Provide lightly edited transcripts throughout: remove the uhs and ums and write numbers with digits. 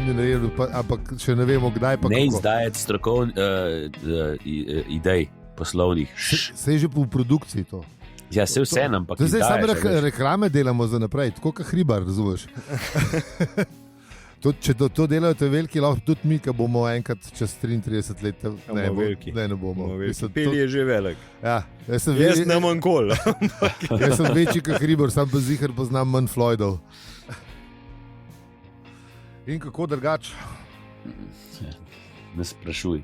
filmi naredili, ampak še ne vemo, kdaj pa Ne kako. izdajati idej poslovnih. Sej že po produkciji to. Ja, se vse nam pa To zdaj samo izdajaš, reklame delamo za naprej, tako kot Hribar, razumeš? Če to delajo te veliki, lahko tudi mi, ki bomo enkrat čez 33 let, ne bomo. Mislim, Pel je že velik. Ja, jaz Ne manj kol. jaz sem večji kot Hribar, sam pa zihar poznam manj Floydov. In kako drugače? Ne sprašuj.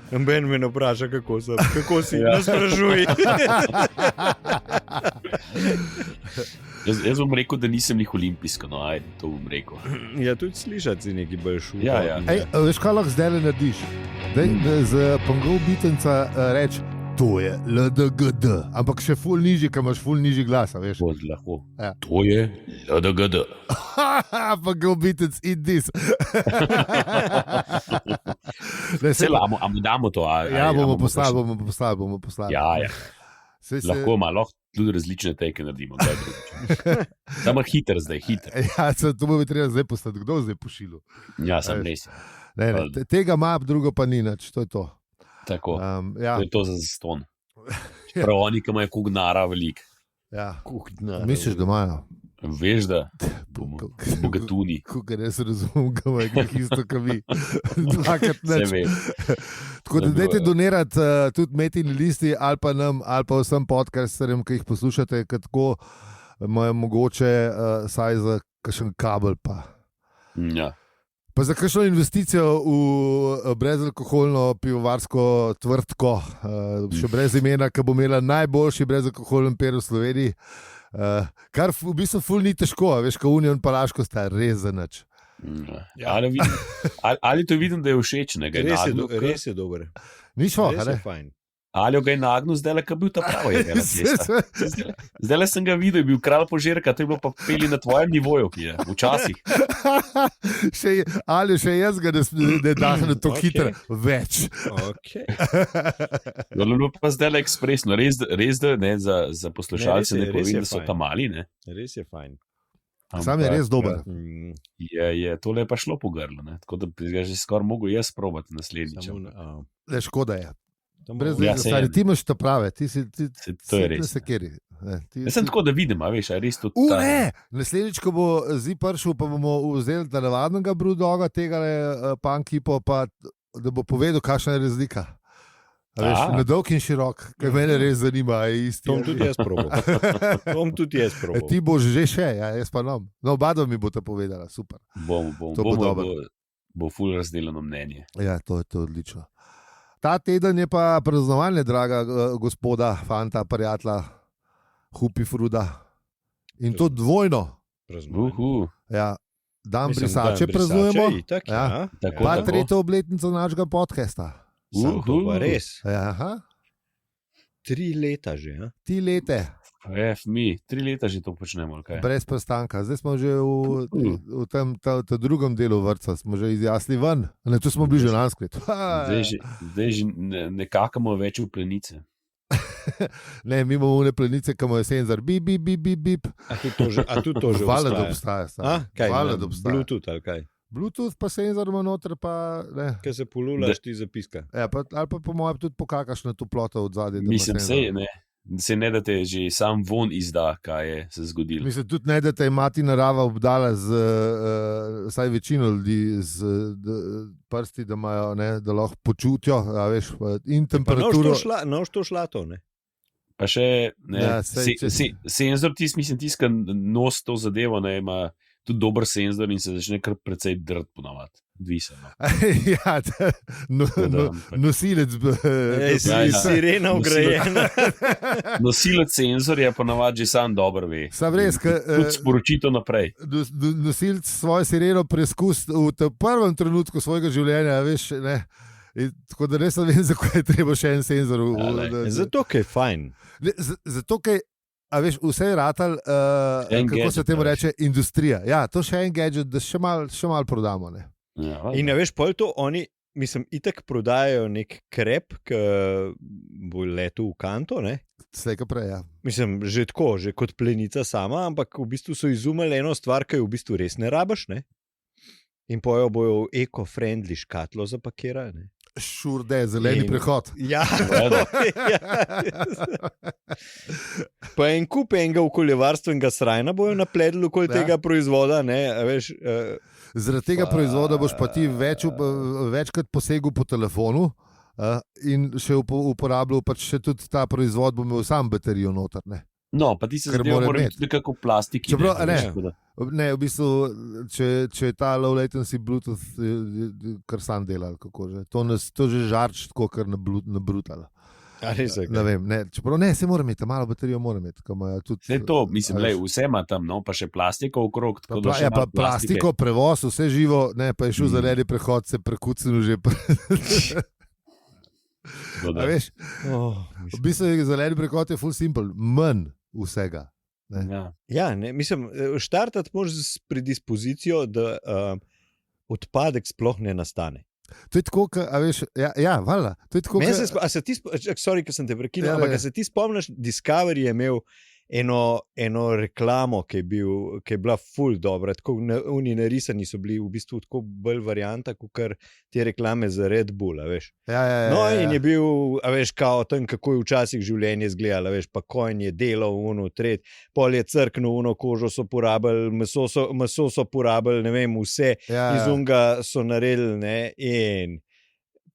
Ben me ne vpraša, kako si. Ne sprašuj. Jaz bom rekel, da nisem njih olimpijsko, no ajde, to bom rekel. Ja, tudi slišati si neki bolj šul. Ja. Veš, kaj lahko zdaj narediš? Z Pangov bitenca reči, to je LDGD, ampak še ful nižji, ker imaš ful nižji glas, veš? Bod lahko. Ja. To je LDGD. Pangov bitenc, eat this. Vse lamo, a mu damo to? Ja, bomo poslali. Ja. Lahko malo, tudi različne teke naredimo. Samo hiter zdaj, hiter. Ja, to bo treba zdaj poslati. Kdo zdaj pošilil? Ja, sem res. Tega map, drugo pa ni nič, to je to. Tako, ja. to je to za zaston. Prav oni, ki imajo kugnara velik. Ja. Misliš, da imajo? Veš, da bogatuni. Kukaj res razumem, ga imajo isto, kot mi. Dvakrat Vse nič. vem. Tako da dajte donirati tudi Metini listi ali pa nam, ali pa vsem podcasterjem, ki jih poslušate, ker tako imajo mogoče saj za kakšen kabel pa. Ja. Pa za kakšno investicijo v brezalkoholno pivovarsko tvrtko, še brez imena, ki bo imela najboljši brezalkoholni pivo v Sloveniji, kar v bistvu ful ni težko, veš, ko Union pa Laško sta res za nič. Ja. Ali to vidim, da je všeč, ne? Res je dober. Ni šlo, Res ne? je fajn. Ali ga je nagnil, zdaj le, ki je bil ta pravi. Zdaj le sem ga videl, je bil kralj požirka, to je bilo pa peli na tvojem nivoju, ki je včasih. Ali še jaz ga ne dahnem to Okay. hitro več. Okay. Bilo pa zdaj le ekspresno, res da ne, za poslušalce ne povem, da so tam mali. Ne? Res je fajn. Sam je res dober. Tole je pa šlo po grlu, ne? Tako da bi ga že skoraj mogel jaz probati naslednjič. Le škoda je. Brez Ja, veze, saj stari, je. ti imaš to prave, ti si To je res. Jaz sem tako, da vidim, a veš, a res tudi ta. Ne, naslednjič, ko bo Zi prišel, pa bomo vzeli navadnega brudoga, tega pankipo, pa da bo povedal, kakšna je razlika. A veš, na dolg in širok, kaj mene res zanima, je isti. Tom tudi jaz probal. Ti boš že še, ja, jaz pa nam. No, oba mi bo to povedala, super. To bo dobro. Bo ful razdeljeno mnenje. Ja, to je odlično. Ta teden je pa praznovanje, draga gospoda, fanta, prijatelja, Hupi Fruda. In to dvojno. Ja, dan brisače praznujemo. Ja. Pa tretjo obletnico našega podcasta. To pa res. Ja, 3 leta že. 3 leta. Mi 3 leta že to počnemo. Okay? Brez prestanka. Zdaj smo že v tem drugem delu vrtca, smo že izjasli ven. Ne, tu smo bili že lanskrat. Zdaj že ne kakamo več v plenice. Ne, mi imamo une plenice, ki imajo senzor, bip. A tudi to že Hvala, da obstaja. Hvala, da obstaja. Bluetooth ali kaj? Bluetooth pa senzor ima noter, pa ne. Kaj se polulaš, ti zapiska. Ja, ali pa po mojem tudi pokakaš na toploto od zadnje. Mislim, se ne da te že sam von izda, kaj je se zgodilo. Mislim tudi ne, da te je mati narava obdala z vsaj večino ljudi z prsti, da imajo, ne, da lahko počutijo, a veš, in temperaturo. Nož to šlato, ne? Pa še, ne, Ja, senzor, mislim, tiska nos to zadevo, ne, ima tudi dober senzor in se začne kar precej drt ponavadi. Dviseno. Ja, nosilec. Sirena ugrajena. Nosilec senzorja ponavadi že sam dobro ve. Sam res, tudi sporočito naprej. Nosilec svojo sireno preizkusi v tem prvem trenutku svojega življenja, veš, ne. Tako da res ne vem, zakaj je treba še en senzor. Zato, ker je fajn. Zato, ker a veš, vse je ratal, kako se temu reče, industrija. Ja, to še en gadget, da še mal prodamo, ne. Ja, in ne veš, pol to oni, mislim, itak prodajajo nek krep, ki bo letel v kanto, ne? Slejka prej, ja. Mislim, že tako, že kot plenica sama, ampak v bistvu so izumeli eno stvar, ki jo v bistvu res ne rabiš, ne? In pojo bojo eko-friendly škatlo zapakirali. Ne? Šurde, zeleni prehod. Ja, pa en kup enega okoljevarstvenega srajna bojo napledli okoli tega proizvoda. Ne, veš, zaradi tega proizvoda boš pa ti večkrat posegel po telefonu in še uporabljal pač še tudi ta proizvod, bo imel sam baterijo noter. Ne? No, pa ti se zadevo mora biti nekako v plastiki. Čeprav, ne, v bistvu, če je ta low latency Bluetooth, kar sam dela, kako že. To že žarč tako, kar na brutal. Ne vem, ne, čeprav ne, se mora imeti, malo baterijo mora imeti. Vse to, mislim, vse ima tam, no, pa še plastiko okrog. Pa plastiko, prevoz, vse živo, ne, pa je šel zeleni prehod, se prekucnil že. Veš, v bistvu je zeleni prehod je full simple, manj vsega. Mislim, štartati moraš s predispozicijo, da odpadek sploh ne nastane. To je tako, a veš, valjda. Sorry, ker sem te prekinil, ampak se ti spomniš, Discovery je imel eno reklamo, ki je bila ful dobra, tako oni narisani so bili v bistvu tako bolj varianta, kot te reklame za Red Bull, a veš. In je bil, a veš, kao tam, kako je včasih življenje izgledalo, a veš, pa konj je delal pol je crknil, kožo so porabili, meso so porabili, ne vem, vse iz unga so naredili, ne, in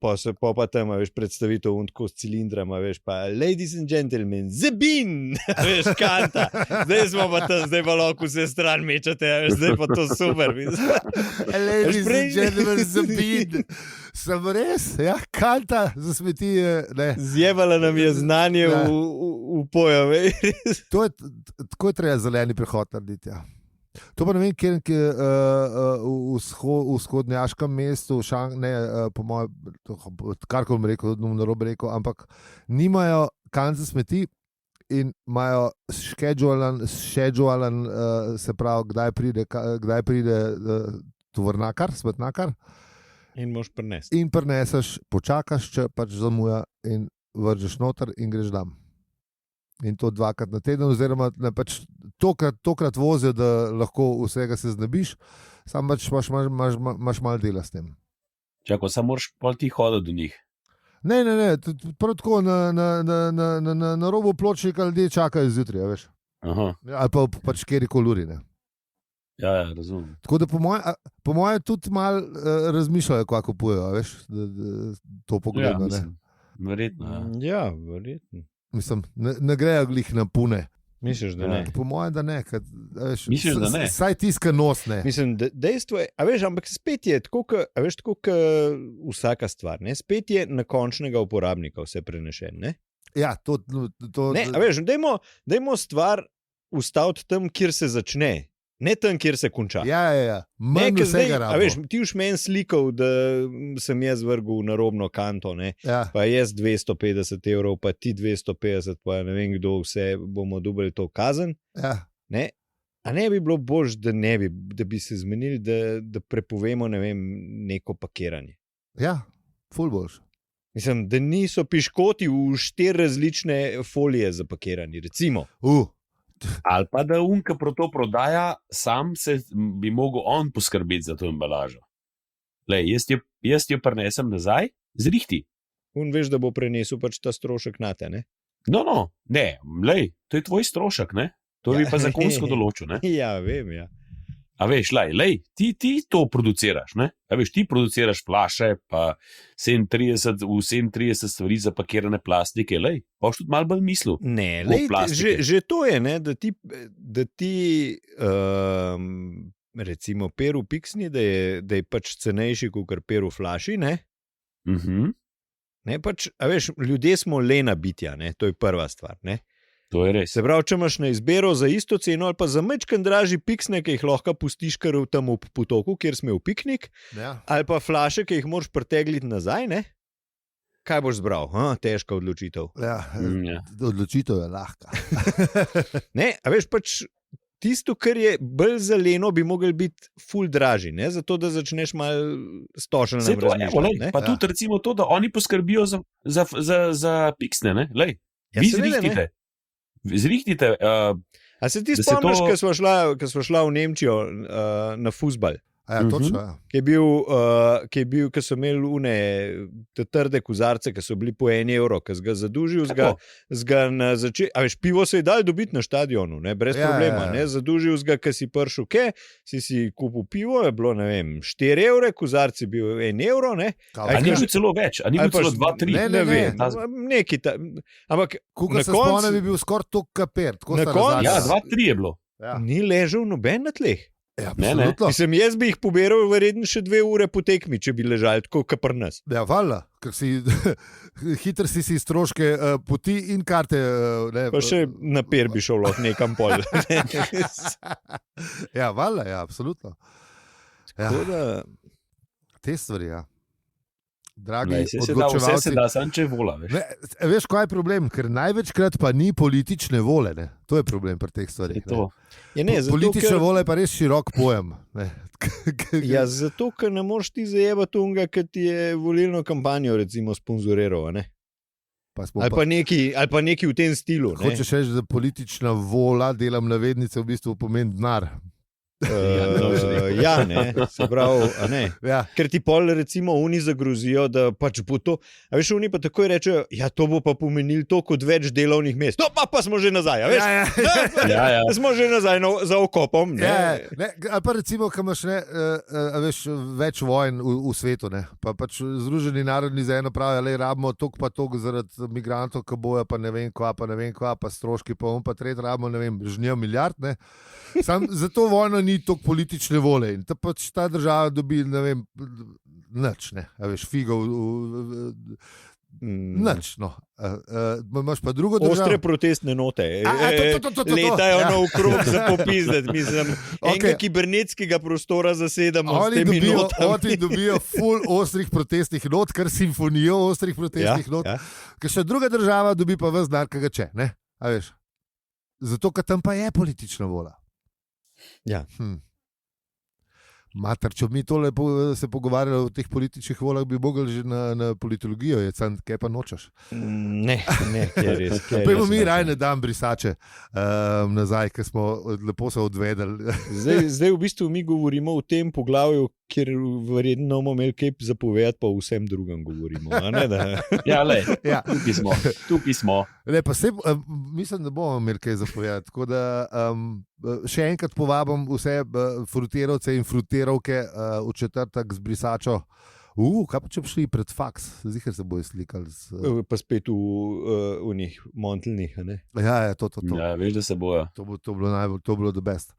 pa tam, veš, predstavitev tako s cilindrama, veš, pa ladies and gentlemen, Zabin, veš, Kanta, zdaj smo pa tam, zdaj pa lahko vse stran mečate, veš, zdaj pa to super. Ladies and gentlemen, Zabin, sem res, Kanta, zasmeti, ne. Zjevala nam je znanje v pojo, veš. Tako je treba zeleni prehod narediti, To pa ne vem, kjer v vzhodnjaškem mestu, po mojem, kar bom rekel, narobe rekel, ampak nimajo kance smeti in imajo schedulan, se pravi, kdaj pride tovornakar, smetnakar. In moš prinesti. In prineseš, počakaš, če pač zamuja in vržeš noter in greš dam. In to 2krat na teden, oziroma pač tokrat vozijo, da lahko vsega se znebiš, sam pač imaš malo dela s tem. Čakaj, samo moraš pol ti hoditi do njih. Ne, prav tako na robu pločnika ljudje čakajo zjutraj, veš. Ali pa pač kjerikoli uri, ne. Ja, razumem. Tako da po moje tudi malo razmišljajo, kako kupujejo, veš, to pogledno, ne. Verjetno, ja, verjetno. Mislim, ne grejo glih na pune. Misliš, da ne? Po mojem, da ne. Misliš, da ne? Saj tiska nos, ne. Mislim, dejstvo je, a veš, ampak spet je tako, kot vsaka stvar, ne? Spet je na končnega uporabnika vse prenešen, ne? Ja, to... Ne, a veš, dajmo stvar ustaviti tam, kjer se začne. Ne tam, kjer se konča. Ja. Manj vsega rabo. A veš, ti už meni slikal, da sem jaz vrgel na robno kanto, ne? Ja. Pa jaz 250 €, pa ti 250, pa ne vem, kdo vse bomo dobili to kazen. Ja. Ne? A ne bi bilo boljš, da bi se zmenili, da prepovemo, ne vem, neko pakiranje. Ja, ful boljš. Mislim, da niso piškoti v 4 različne folije za pakiranje, recimo. Ali pa da unka to prodaja, sam se bi mogel on poskrbeti za to embalažo. Lej, jaz jo prinesem nazaj, zrihti. Veš, da bo prenesel pač ta strošek nate, ne? No, ne, lej, to je tvoj strošek, ne? To bi pa zakonsko določil, ne? Ja, vem, ja. A veš, lej, ti to produciraš, ne? A veš, ti produciraš flaše, pa 37 stvari zapakirane plastike, lej, pa už tudi malo bolj mislil. Ne, lej, že to je, ne, da ti recimo peru piksni, da je pač cenejši, kot peru flaši, ne? Ne, pač, a veš, ljudje smo lena bitja, ne, to je prva stvar, ne? To je res. Se pravi, če imaš na izbiro za isto ceno ali pa za majčken dražji piksne, ki jih lahko pustiš kar tam v potoku, kjer smo v piknik, ali pa flaše, ki jih moraš pretegliti nazaj, ne? Kaj boš zbral? Težka odločitev. Ja, odločitev je lahka. Ne, a veš, pač tisto, kar je bolj zeleno, bi mogel biti ful dražji, ne? Zato, da začneš malo stošeno razmišljati. Pa tudi recimo to, da oni poskrbijo za piksne, ne? Lej, vi zrihtite. A se ti spomniš, ko smo šla v Nemčijo na fuzbal? Ja, točno, ja. Ki so imeli te trde kozarce, ki so bili po €1, ki si ga zadužil, na začetku. A veš, pivo se je dal dobiti na štadionu, ne, brez problema. Ne, zadužil si ga, ki si prišel, si kupil pivo, je bilo, ne vem, €4, kozarci bil €1, ne. A ni bil celo več, a ni bil celo 2-3? Ne vem, ampak Kuka se spomnim, bi bil skoraj tok kapir. Ja, 2-3 je bilo. Ja. Ni ležal noben na tleh. Ja, Ne. Mislim, jaz bi jih poberal verjetno še 2 ure po tekmi, če bi ležali tako, kot pri nas. Ja, valjda, ker si hitro si stroške poti in karte. Pa še na pier bi šel nekam pol. Ja, valjda, ja, absolutno. Ja. Te stvari, ja. Dragi vse se da, samo če vola. Veš, kaj je problem? Ker največkrat pa ni politične vole. Ne? To je problem pri teh stvarih. Politična vola je pa res širok pojem. Ja, zato, ker ne moreš ti zajebati unga, ki ti je volilno kampanjo recimo sponzoriral. Ali pa neki v tem stilu. Hočeš reči, da politična vola, delam navednice, v bistvu pomeni denar. Ja, ne, se pravi, ne. Ja. Ker ti pol recimo oni zagrozijo, da pač bo to, a veš, oni pa takoj rečejo, ja, to bo pa pomenil to kot več delovnih mest. No, pa smo že nazaj, a veš? Ja. Smo že nazaj za okopom. Ali pa recimo, ko imaš veš, več vojn v svetu, ne? Pa pač Združeni narodi za eno pravijo, le rabimo tok pa tok zaradi migrantov, ki bojo pa ne vem kva, pa stroški pa pa tretj rabimo, ne vem, žnijo milijard, ne? Sam zato vojno ni toliko politične vole in pač ta država dobi, ne vem, nič, ne, a veš, figo, nič, no. Imaš pa drugo državo. Ostre protestne note, letajo naokrog za popizdati, mislim, enega kibernetskega prostora zasedamo s temi notami. Oni dobijo ful ostrih protestnih not, kar simfonijo ostrih protestnih not, ker še druga država dobi pa ves denar, ki ga če, ne, a veš. Zato, ker tam pa je politična vola. Ja. Mater, če mi tole se pogovarjali o teh političnih volah, bi mogli že na politologijo, kaj pa nočeš? Ne, je res. Pojmo mi raj ne dam brisače nazaj, ker smo lepo se odvedeli. Zdaj v bistvu mi govorimo o tem poglavju, kjer verjetno bomo imeli kaj zapovedati, pa o vsem drugem govorimo. Ja, tukaj smo. Mislim, da bomo imeli kaj zapovedati. Tako da še enkrat povabim vse frutirovce in frutirovke v četrtek z brisačo. Kaj pa če bi šli pred faks? Ziher se bojo slikali. Pa spet v njih montlnih, ne? Ja, to. Ja, veš, da se bojo. To bilo the best.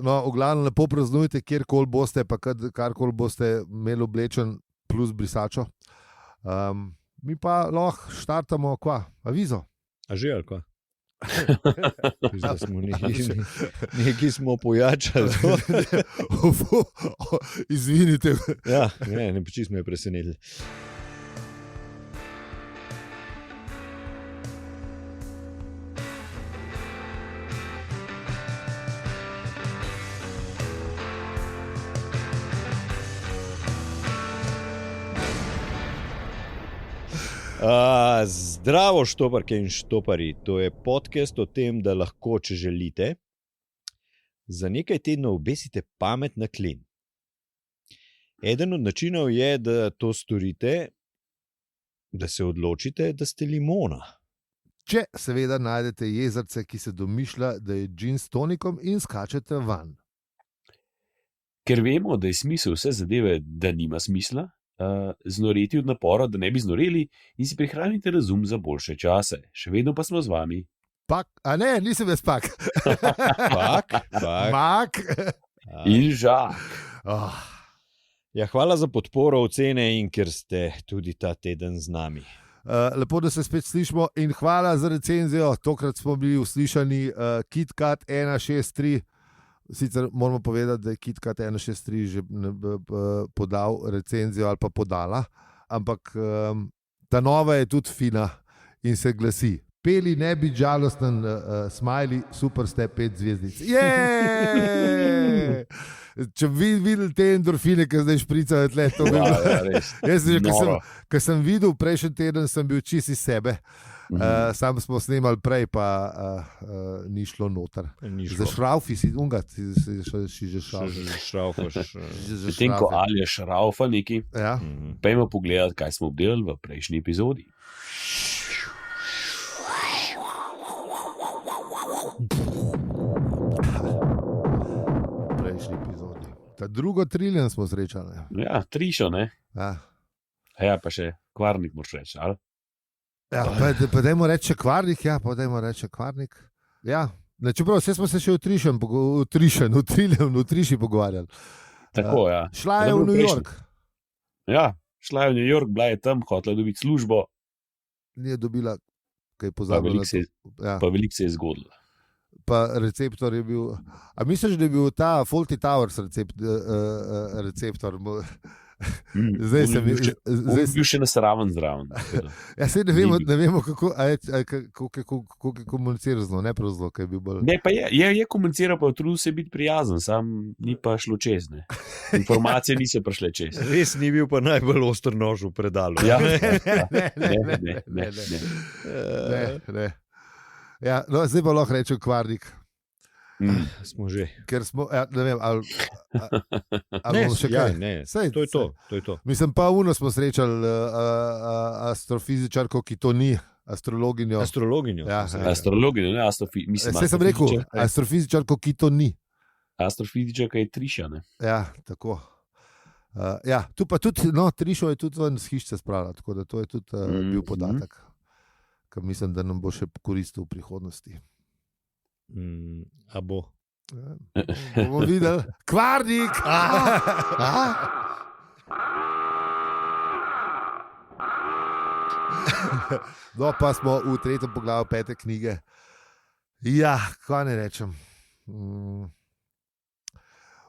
No, v glavnem lepo praznujte, kjerkoli boste, pa karkoli boste imeli oblečen plus brisačo. Mi pa lahko štartamo, avizo. A že ali kva? Nekaj smo pojačali. Izvinite. Ja, ne čisto me je presenetili. Zdravo, štoparke in štopari. To je podcast o tem, da lahko, če želite, za nekaj tednov obesite pamet na klin. Eden od načinov je, da to storite, da se odločite, da ste limona. Če seveda najdete jezerce, ki se domišlja, da je džin s tonikom in skačete van. Ker vemo, da je smisel vse zadeve, da nima smisla, znoreti od napora, da ne bi znoreli in si prihranite razum za boljše čase. Še vedno pa smo z vami. Nisem jaz pak. Pak. In žak. Ja, hvala za podporo, ocene in ker ste tudi ta teden z nami. Lepo, da se spet slišimo in hvala za recenzijo. Tokrat smo bili uslišani KitKat 163. Sicer moramo povedati, da je KitKat 163 že podal recenzijo ali pa podala, ampak ta nova je tudi fina in se glasi: Peli, ne bi žalosten, smajli, super ste, 5 zvezdic. Če bi videli te endorfine, ki zdaj špricajo tle, to bi bilo res. Jaz že, ko sem videl prejšnji teden, sem bil čist iz sebe. Sam smo snemali prej, pa ni šlo noter. Za šraufi si že šraufaš. Potem, ko Ali je šraufa neki, Ja. pojmo pogledati, kaj smo obdelali v prejšnji epizodi. Prejšnji epizodi. Ta drugo triljen smo srečali. Ja, Trišo, ne? Ja. Ja, pa še Kvarnik moraš reči, ali? Ja, pa dajmo reči kvarnik, Ja, ne, čeprav vse smo se še v Triši pogovarjali. Tako, ja. Šla je v New York. Ja, šla je v New York, bila je tam, hotela dobiti službo, Ni je dobila, kaj pa pozabila. veliko se je zgodilo. Pa receptor je bil. A misliš, da je bil ta Fawlty Towers receptor? Zdaj On sem je bil še nasraven zraven. Ja, sej ne vemo kako je komuniciral z njo, ne prav zelo, kaj je bil bolj. Ne, pa je komuniciral, pa trudil se biti prijazen, sam ni pa šlo čez. Ne. Informacije niso prišle čez. Res ni bil pa najbolj oster nož v predalu. Ja, Ne. Ja, no, zdaj pa lahko rečem kvarnik. Smo že. Ker smo, ne vem, ali Ne, bomo še ja, kaj. ne. Sej, To je to. Mislim, pa uno smo srečali astrofizičarko, ki to ni, astrologinjo. Astrologinjo. Ja, sem se ja. rekel. Astrologinjo, ne astrofizičarka. Sej sem rekel, astrofizičarko, ki to ni. Astrofizičarka je Triša, ne? Ja, tako. Ja, tu pa tudi, no, Trišo je tudi ven z hišice spravila, tako da to je tudi bil podatek, ki mislim, da nam bo še koristil v prihodnosti. A bo? Ja, bomo videli. Kvarnik! No, pa smo v tretjem poglavju 5. knjige. Ja, kaj ne rečem.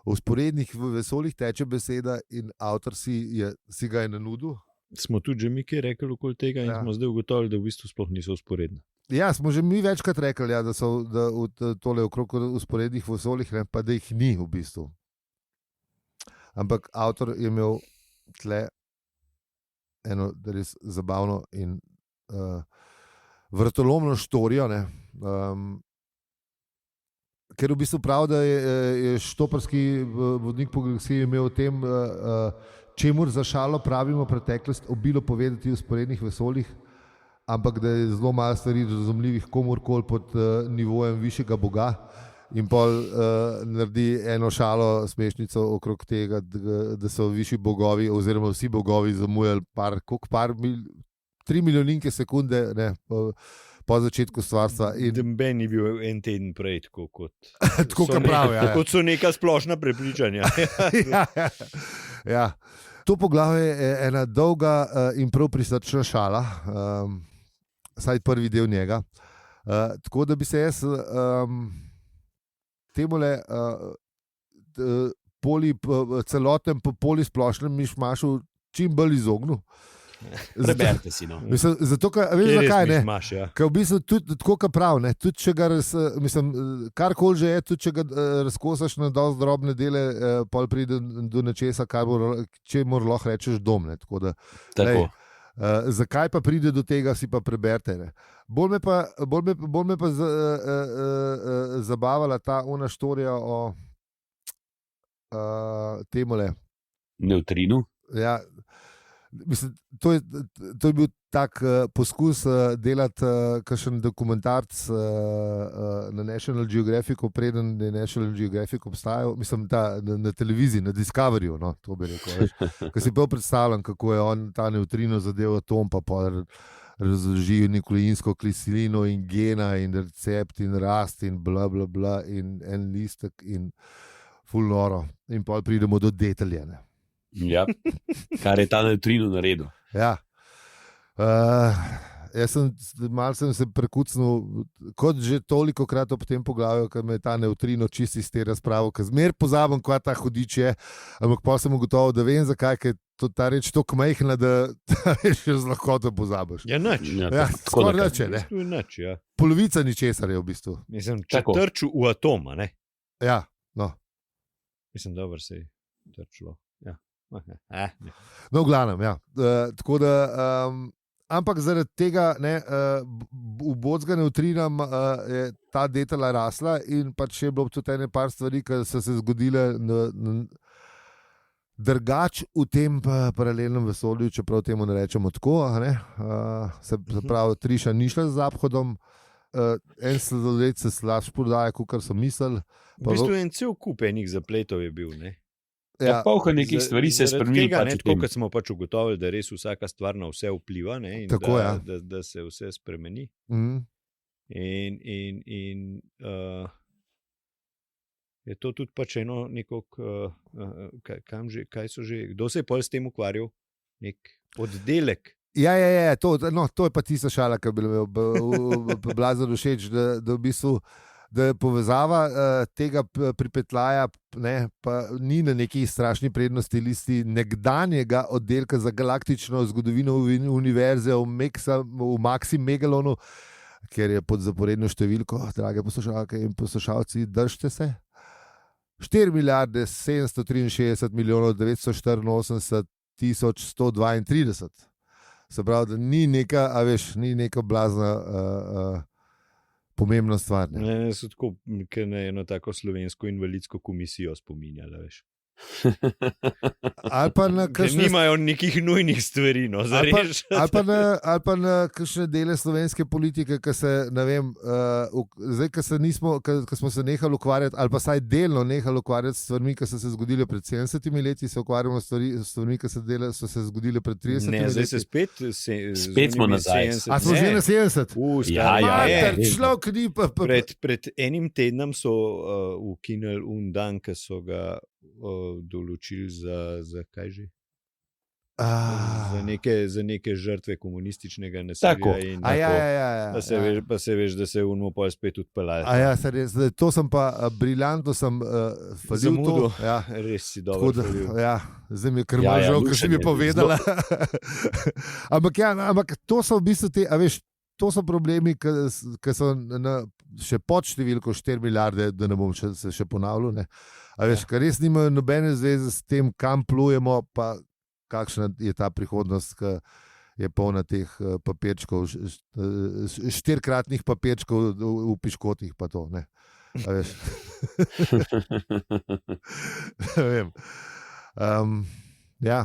V sporednih vesoljih teče beseda in avtor si ga je nanudil. Smo tudi že mi kaj rekli okoli tega in Ja. smo zdaj ugotovili, da v bistvu sploh niso usporedni. Ja, smo že mi večkrat rekli, ja, da so tole okrog usporednih vesoljih, ne, pa da jih ni v bistvu. Ampak avtor je imel tle eno res zabavno in vrtolomno štorijo, ne, ker v bistvu pravi, da je štoparski vodnik po galaksiji imel o tem, čemur za šalo pravimo preteklost, obilo povedati v usporednih vesoljih, ampak da je zelo malo stvari razumljivih komorkoli pod nivojem višjega boga. In pol naredi eno šalo, smešnico okrog tega, da so višji bogovi, oziroma vsi bogovi zamujali 3 milijoninke sekunde, ne, po začetku stvarstva. Ben ni bil en teden prej, tako kot Tako kot pravi, ja. kot so neka splošna prepričanja. Ja. To poglavje je ena dolga in prav prisrčna šala, vsaj prvi del njega. Tako da bi se jaz temule celotnem polisplošnem mišmašu čim bolj izognil. Preberite si, no. Mislim, zato, veš, zakaj ne? Maš, ja. Ker v bistvu tudi tako, kot prav, ne, tudi če ga karkoli že je, tudi če ga razkosaš na dosti drobne dele, pol pride do nečesa, če mora lahko rečeš dom. Ne, tako da, Tako. zakaj pa pride do tega, si pa preberite. Ne. Bolj me pa zabavala ta ona štorija o temole. Neutrinu. Ja, mislim, to je bil tak poskus delati kakšen dokumentarc na National Geographicu, preden je National Geographic obstajal, mislim, na televiziji, na Discoveryju, no, to bi rekel. Ker si prav predstavljam, kako je on ta neutrino zadev atom, pa razloži nukleínsko kislino in gena in recept in rast in bla bla bla in en listek in ful noro. In pol pridemo do detaljene. Ja. Kar je ta neutrino naredil. Ja. Jaz sem malce se prekucnil, kot že toliko krat ob tem poglavju, ker me je ta neutrino čisti iz te razprave, ker zmer pozabim, kva ta hudič je, ampak pa sem ugotovil, da vem zakaj, ker je ta reč tako majhna, da še z lahkoto pozabiš. Ja, nič. Ja, skoraj nič je, ne. To je nič, ja. Polovica ničesar je v bistvu. Mislim, če Tako. trču v atoma, ne? Ja, no. Mislim, dobro se je trčilo. Ja. Ne. No, v glavnem, ja. Tako da ampak zaradi tega v Bodzga nevtrinam je ta detela rasla in pač je bilo tudi ene par stvari, ki so se zgodile drugač v tem paralelnem vesolju, čeprav temu ne rečemo tako. Se pravi, Triša ni šla z Zaphodom, en sladoled se slabš prodaja, kot so mislili. V bistvu en cel kup enih zapletov je bil. Ne? Ja, polka nekih stvari se je spremenila. Tako kot smo pač ugotovili, da res vsaka stvar na vse vpliva, ne? In tako, da se vse spremeni. In je to tudi pač eno neko, kaj so že, kdo se je pol s tem ukvarjal? Nek oddelek. Ja, to je pa tista šala, ki bi bila zelo všeč, da v bistvu da je povezava tega pripetljaja pa ni na neki strašni prednosti listi nekdanjega oddelka za galaktično zgodovino univerze v Maxi Megalonu, ker je pod zaporedno številko, drage poslušalke in poslušalci, držite se, 4 milijarde 763 milijonov 984 tisoč 132. Se pravi, da ni neka, ni neka blazna pomembna stvar. Ne, so tako, ker na eno tako slovensko invalidsko komisijo spominjala, veš. Ali pa na kakšne... nimajo nekih nujnih stvari, no, zarež. Ali pa na kakšne dele slovenske politike, ki se, ne vem, zdaj, ko smo se nehali ukvarjati, ali pa saj delno nehali ukvarjati s stvarmi, ki so se zgodile pred 70 leti, se ukvarjamo s stvarmi, ki so se pred 30 leti. Ne, zdaj se spet smo nazaj. A smo že na 70? Ja. Človek ni pa... Pred enim tednom so ukinili dan, ki so ga določili za kaj že? Za neke žrtve komunističnega nasilja. Pa se veš, da se je unmo pol spet odpeljal. To sem pa briljantno fazil to. Ja, res si dobro. Zdaj mi je krmo žal, ker si mi povedala. Ampak to so v bistvu te, to so problemi, ki so še pod številko 4 milijarde, da ne bom se še ponavljal. Ker res nimajo nobene zveze s tem, kam plujemo, pa kakšna je ta prihodnost, ki je polna teh papirčkov, 4-kratnih papirčkov v piškotih, pa to. Ne vem.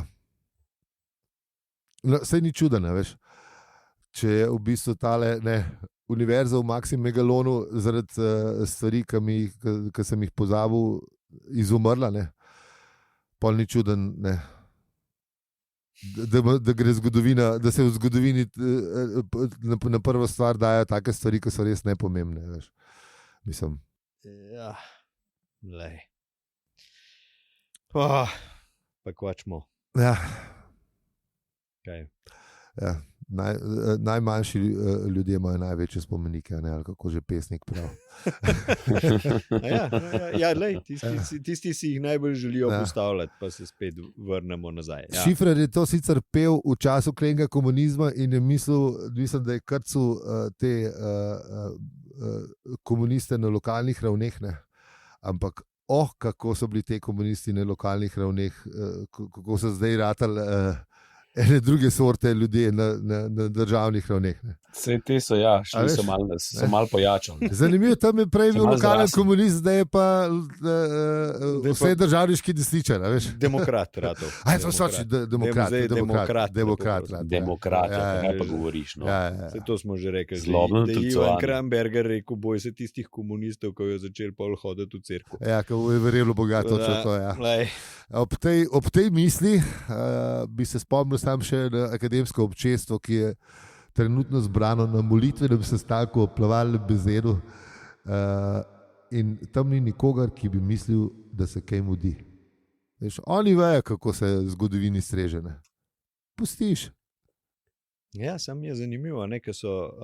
Saj ni čudno, veš. Če je v bistvu tale univerza v Maxi Megalonu zaradi stvari, ki sem jih pozabil, izumrla, pol ni čuden, da gre zgodovina, da se v zgodovini na prvo stvar dajo take stvari, ki so res nepomembne, veš. Mislim. Ja, lej. Pa kvačmo. Ja. Kaj? Ja. Najmanjši ljudje imajo največje spomenike, ali kako že pesnik prav. Tisti si jih najbolj želijo postavljati, pa se spet vrnemo nazaj. Ja. Šifrer je to sicer pel v času klenega komunizma in je mislim, da je krcal te komuniste na lokalnih ravneh, ampak kako so bili te komunisti na lokalnih ravneh, kako so zdaj ratali ene druge sorte ljudje na državnih ravneh. Vse te so, šli so malo pojačali. Zanimivo, tam je prej bil lokalen komunist, zdaj je pa vse državniški desničar, veš? Demokrat ratov. Demokrat. Kaj pa govoriš, no? Vse to smo že rekli. Zlobno da je Ivan Kramberger rekel, boj se tistih komunistov, ko je začel pol hoditi v cerkev. Ja, ko je verjelo bogato, to je. Ob tej misli bi se spomnil sam še na akademsko občestvo, ki je trenutno zbrano na molitvenem sestanku o plavalnem bazenu in tam ni nikogar, ki bi mislil, da se kaj mudi. Veš, oni vejo, kako se zgodovini streže. Pustiš. Ja, sam je zanimivo, ker so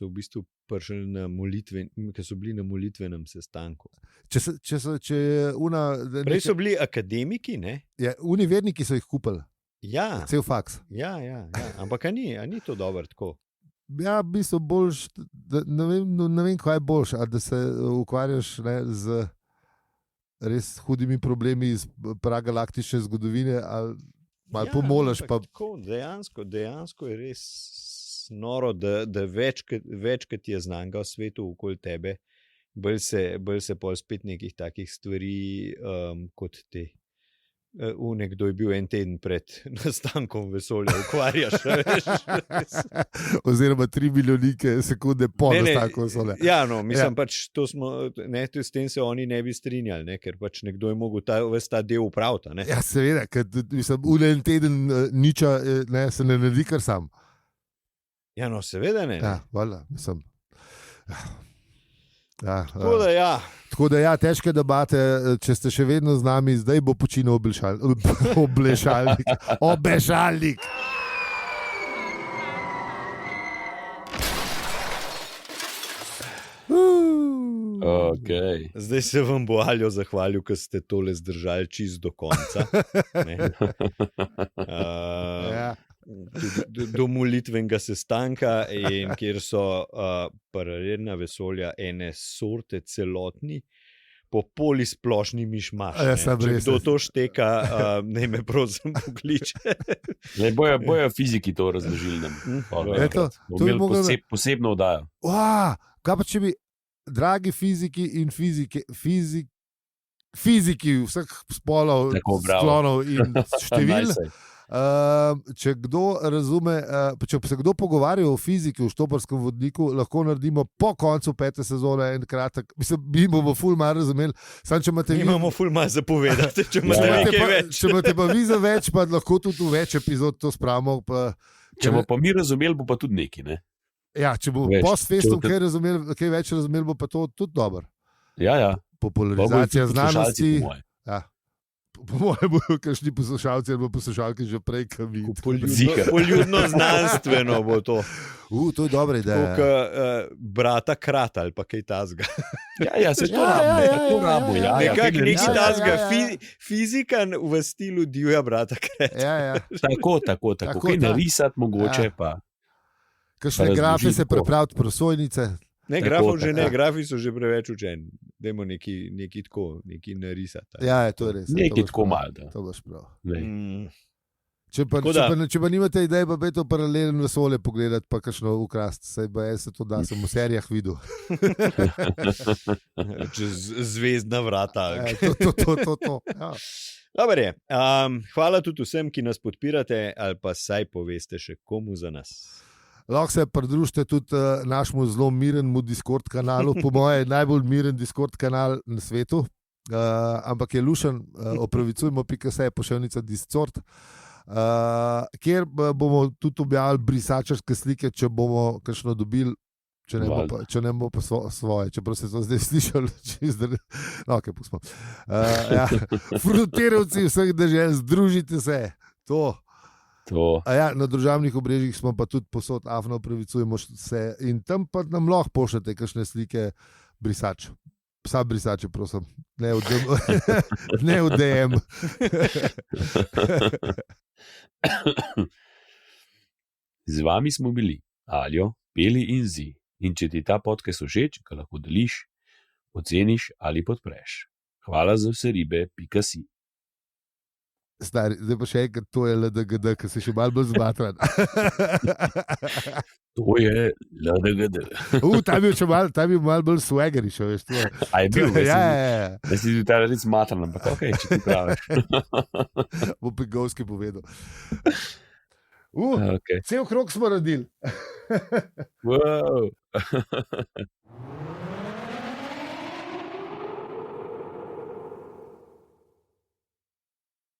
v bistvu prišli ker so bili na molitvenem sestanku. Prej so bili akademiki, ne? Ja, univerniki so jih kupili. Ja. Cel faks. Ja. Ampak a ni to dobro tako? Ja, v bistvu boljš, ne vem, kaj je boljš, da se ukvarjaš z res hudimi problemi iz pragalaktične zgodovine, ali malo pomolaš. Pa... Tako, dejansko je res noro, da večkrat je znanga v svetu okoli tebe, bolj se pol spet nekih takih stvari kot te. Nekdo je bil en teden pred nastankom vesolja, ukvarjaš. Oziroma 3 milijonike sekunde po nastanku vesolja. Ja, no, mislim pač, s tem se oni ne bi strinjali, ne, ker pač nekdo je mogel ves ta del upraviti. Ne. Ja, seveda, ker en teden niča se ne naredi kar sam. Ja, no, seveda ne. Ja, valjda, mislim. Ja, tako da ja, težke debate, če ste še vedno z nami, zdaj bo počinil obešalnik. Okay. Zdaj se vam bo Aljo zahvalil, ker ste tole zdržali čist do konca. Do molitvenega sestanka, in kjer so paralelna vesolja ene sorte celotni, popoli splošni mišmaš. Če kdo to šteka, ne me prosim pokliče. Bojo fiziki to razložili nam. Posebno oddajo. Kaj pa če bi, dragi fiziki in fiziki vseh spolov, sklonov in števil, če kdo razume, če se kdo pogovarja o fiziki v Štoparskem vodniku, lahko naredimo po koncu 5. sezone en kratek, mislim, mi bomo ful malo razumeli. Imamo ful malo zapovedati, če imate nekaj več. Če imate pa vi za več, pa lahko tudi v več epizod to spravimo. Če bomo pa mi razumeli, bo pa tudi neki, ne? Ja, če bo post-festum kaj več razumeli, bo pa to tudi dobro. Ja. Popularizacija znanosti. Ja. Po mojem bojo kakšni poslušalci ali poslušalki že prej kavili. Poljudno znanstveno bo to. To je dobra ideja. Kot brata Krat ali pa kaj tazga. Ja, se to rabo. Nekaj tazga, fizika v stilu divja brata Krat. Ja. Tako. Kaj narisati mogoče pa. Kakšne grafe se prepraviti prosojnice. Ne, grafi so že preveč učeni. Dajmo neki tako, neki narisati. Ja, to je res. Neki tako malo. To boš prav. Če pa nimate ideje, pa bejte v paralelno vesolje pogledati, pa kakšno ukrast. Saj pa se to da, sem v serijah videl. Čez zvezdna vrata. To. Ja. Dobar je. Hvala tudi vsem, ki nas podpirate, ali pa saj poveste še komu za nas. Lahko se pridružite tudi našemu zelo mirenemu Discord kanalu, po mojem najbolj miren Discord kanal na svetu, ampak je lušen, opravicujmo.se pošiljnica Discord, kjer bomo tudi objavili brisačarske slike, če bomo kakšno dobili, če ne bo pa svoje, čeprav se to zdaj slišali. Okay, pustimo. Frutirovci vseh dežel, združite se, to. Na družabnih obrežjih smo pa tudi posod afno opravicujemo se in tam pa nam lahko pošljete kakšne slike brisač. Psa brisače, prosim. Ne v DM. Z vami smo bili Aljo, Peli in Zi. In če ti ta podcast všeč, ga lahko deliš, oceniš ali podpreš. Hvala za vse ribe.si. Stari, zdaj pa še enkrat, to je LDGD, ki si še malo bolj zmatran. To je LDGD. Ta je bil malo bolj swagger, še veš. A je bil? Ja. Da si ti ta redi zmatran, ampak ok, če ti praviš. Bo Pigovski povedal. Cel krog smo radili. Wow.